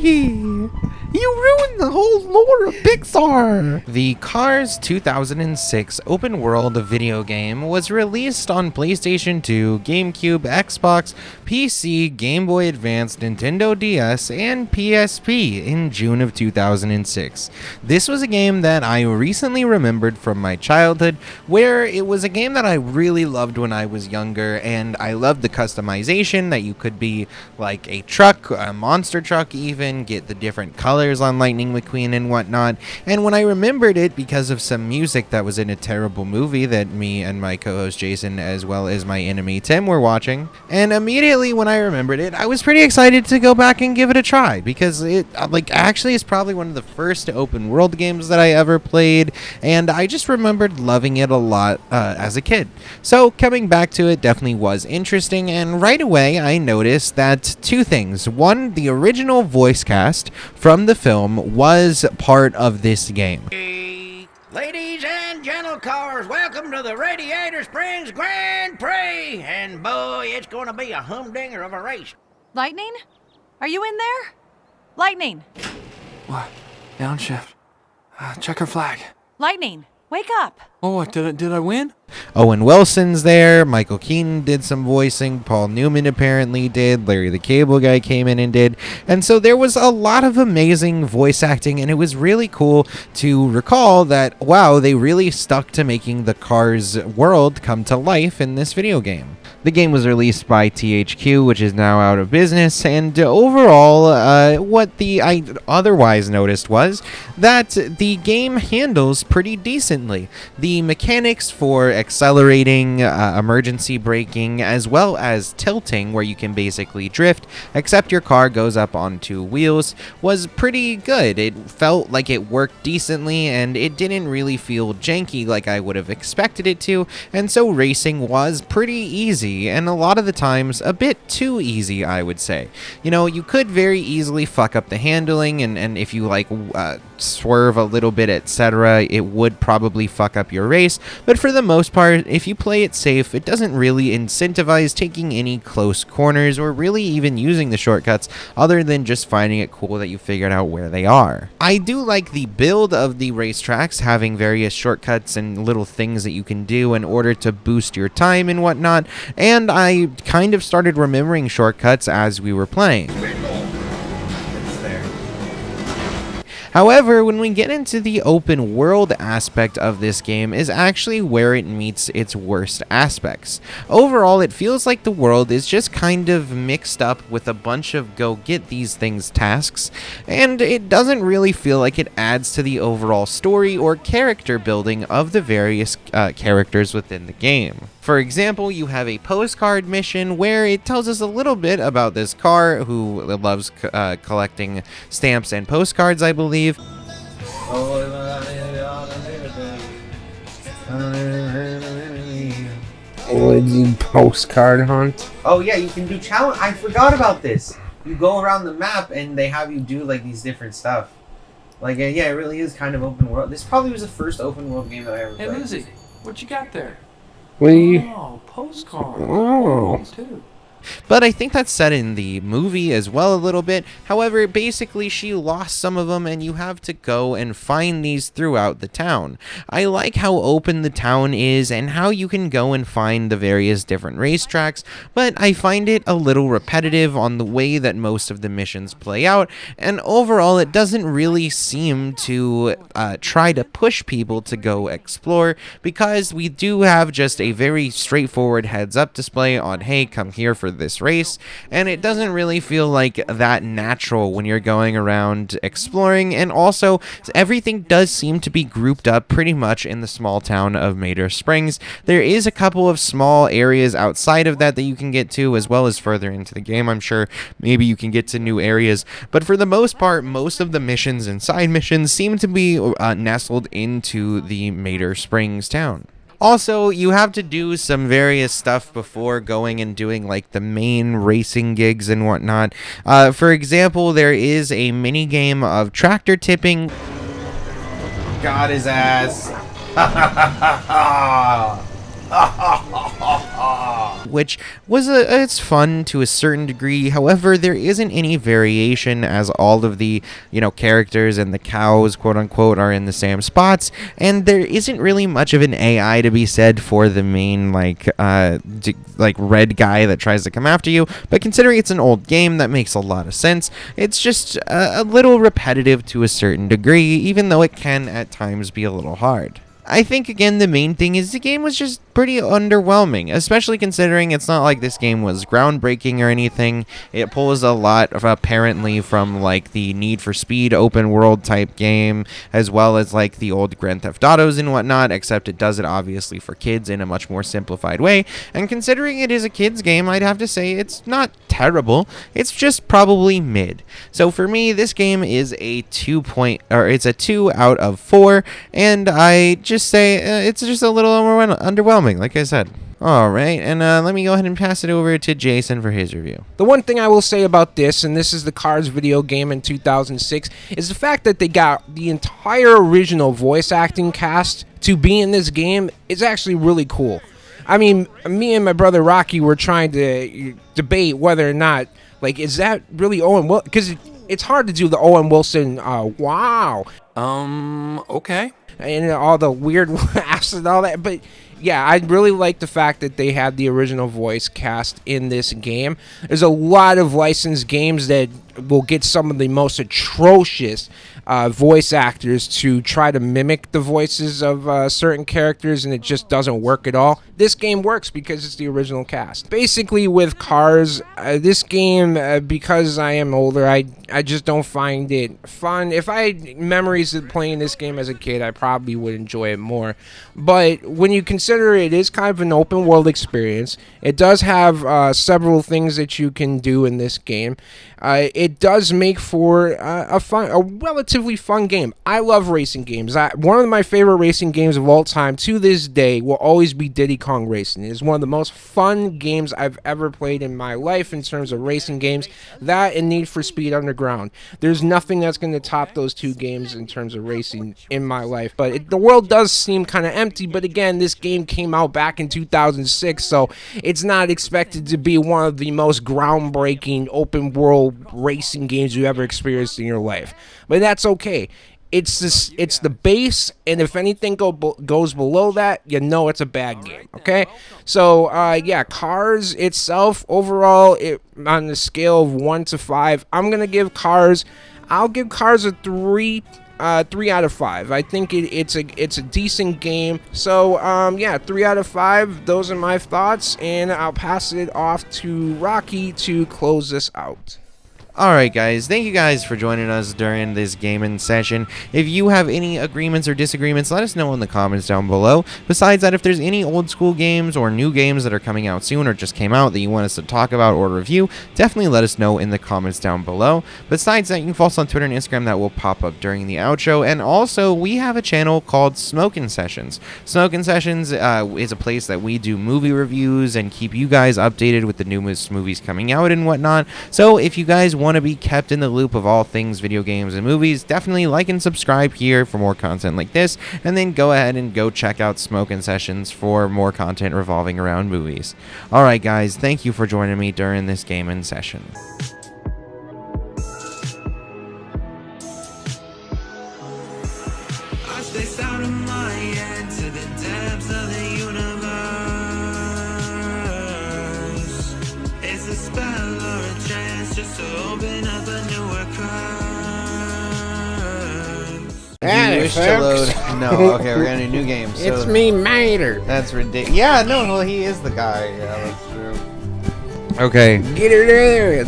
Hey! You ruined the whole lore of Pixar! The Cars 2006 open-world video game was released on PlayStation 2, GameCube, Xbox, PC, Game Boy Advance, Nintendo DS, and PSP in June of 2006. This was a game that I recently remembered from my childhood, where it was a game that I really loved when I was younger, and I loved the customization that you could be like a truck, a monster truck even, get the different colors on Lightning McQueen and whatnot. And when I remembered it because of some music that was in a terrible movie that me and my co-host Jason as well as my enemy Tim were watching, and immediately when I remembered it, I was pretty excited to go back and give it a try because it actually is probably one of the first open world games that I ever played, and I just remembered loving it a lot as a kid. So coming back to it definitely was interesting, and right away I noticed that two things. One, the original voice cast from the film was part of this game. Ladies and gentle cars, welcome to the Radiator Springs Grand Prix, and boy, it's going to be a humdinger of a race. Lightning? Are you in there? Lightning! What? Downshift. Check her flag. Lightning, wake up! Oh, what? Did I win? Owen Wilson's there, Michael Keaton did some voicing, Paul Newman apparently did, Larry the Cable Guy came in and did, and so there was a lot of amazing voice acting, and it was really cool to recall that, wow, they really stuck to making the Cars world come to life in this video game. The game was released by THQ, which is now out of business, and overall, what I otherwise noticed was that the game handles pretty decently. The mechanics for accelerating, emergency braking, as well as tilting, where you can basically drift, except your car goes up on two wheels, was pretty good. It felt like it worked decently, and it didn't really feel janky like I would have expected it to, and so racing was pretty easy. And a lot of the times a bit too easy, I would say. You know, you could very easily fuck up the handling, and if you swerve a little bit, etc., it would probably fuck up your race, but for the most part, if you play it safe, it doesn't really incentivize taking any close corners or really even using the shortcuts other than just finding it cool that you figured out where they are. I do like the build of the racetracks, having various shortcuts and little things that you can do in order to boost your time and whatnot, and I kind of started remembering shortcuts as we were playing. However, when we get into the open world aspect of this game is actually where it meets its worst aspects. Overall, it feels like the world is just kind of mixed up with a bunch of go get these things tasks, and it doesn't really feel like it adds to the overall story or character building of the various characters within the game. For example, you have a postcard mission where it tells us a little bit about this car who loves collecting stamps and postcards, I believe. Would you postcard hunt? Oh yeah, you can do challenge. I forgot about this. You go around the map and they have you do like these different stuff. Like yeah, it really is kind of open world. This probably was the first open world game that I ever played. Hey, Lizzie, what you got there? Oh, postcard. Oh. Too. But I think that's set in the movie as well a little bit. However, basically she lost some of them and you have to go and find these throughout the town. I like how open the town is and how you can go and find the various different racetracks, but I find it a little repetitive on the way that most of the missions play out, and overall it doesn't really seem to try to push people to go explore, because we do have just a very straightforward heads up display on, hey, come here for this race, and it doesn't really feel like that natural when you're going around exploring, and also everything does seem to be grouped up pretty much in the small town of Mater Springs. There is a couple of small areas outside of that you can get to, as well as further into the game. I'm sure maybe you can get to new areas, but for the most part, most of the missions and side missions seem to be nestled into the Mater Springs town. Also, you have to do some various stuff before going and doing like the main racing gigs and whatnot. For example, there is a mini game of tractor tipping. Got his ass. which was it's fun to a certain degree. However, there isn't any variation, as all of the characters and the cows, quote unquote, are in the same spots, and there isn't really much of an AI to be said for the main like red guy that tries to come after you. But considering it's an old game, that makes a lot of sense. It's just a little repetitive to a certain degree, even though it can at times be a little hard. I think, again, the main thing is the game was just pretty underwhelming, especially considering it's not like this game was groundbreaking or anything. It pulls a lot of, apparently, from like the Need for Speed open world type game, as well as like the old Grand Theft Autos and whatnot, except it does it obviously for kids in a much more simplified way. And considering it is a kids game, I'd have to say it's not terrible. It's just probably mid. So for me, this game is a 2 out of 4, and I just say it's just a little underwhelming, like I said. All right, and let me go ahead and pass it over to Jason for his review. The one thing I will say about this, and this is the Cars video game in 2006, is the fact that they got the entire original voice acting cast to be in this game is actually really cool. I mean, me and my brother Rocky were trying to debate whether or not, like, is that really Owen Wilson? Because it's hard to do the Owen Wilson, wow. Okay. And all the weird laughs and all that, but yeah, I really like the fact that they had the original voice cast in this game. There's a lot of licensed games that will get some of the most atrocious voice actors to try to mimic the voices of certain characters, and it just doesn't work at all. This game works because it's the original cast. Basically, with Cars, this game, because I am older, I just don't find it fun. If I had memories of playing this game as a kid, I probably would enjoy it more. But when you consider it is kind of an open world experience, it does have several things that you can do in this game. It does make for a relatively fun game. I love racing games. One of my favorite racing games of all time to this day will always be Diddy Kong Racing. It is one of the most fun games I've ever played in my life in terms of racing games. That and Need for Speed Underground. There's nothing that's going to top those two games in terms of racing in my life. But the world does seem kind of empty. But again, this game came out back in 2006, so it's not expected to be one of the most groundbreaking open world racing games you ever experienced in your life. But that's okay. It's the base, and if anything goes below that, it's a bad game. Okay, so yeah, Cars itself overall, on the scale of 1 to 5, I'm gonna give Cars. I'll give Cars a 3 out of 5. I think it's a decent game. So yeah, 3 out of 5. Those are my thoughts, and I'll pass it off to Rocky to close this out. Alright guys, thank you guys for joining us during this gaming session. If you have any agreements or disagreements, let us know in the comments down below. Besides that, if there's any old school games or new games that are coming out soon or just came out that you want us to talk about or review, definitely let us know in the comments down below. Besides that, you can follow us on Twitter and Instagram. That will pop up during the outro. And also, we have a channel called Smokin Sessions. Smokin Sessions is a place that we do movie reviews and keep you guys updated with the newest movies coming out and whatnot. So if you guys want to be kept in the loop of all things video games and movies, definitely like and subscribe here for more content like this, and then go ahead and go check out Smokin Sessions for more content revolving around movies. Alright guys, thank you for joining me during this gaming session. I spaced out of my head to the depths of the universe. It's a spell or a chance just to open up a newer curse. Hey, You wish to load. No, okay, we're gonna do new games. It's so me, Mater. That's ridiculous. Yeah, no, well, he is the guy. Yeah, that's true. Okay. Get her there.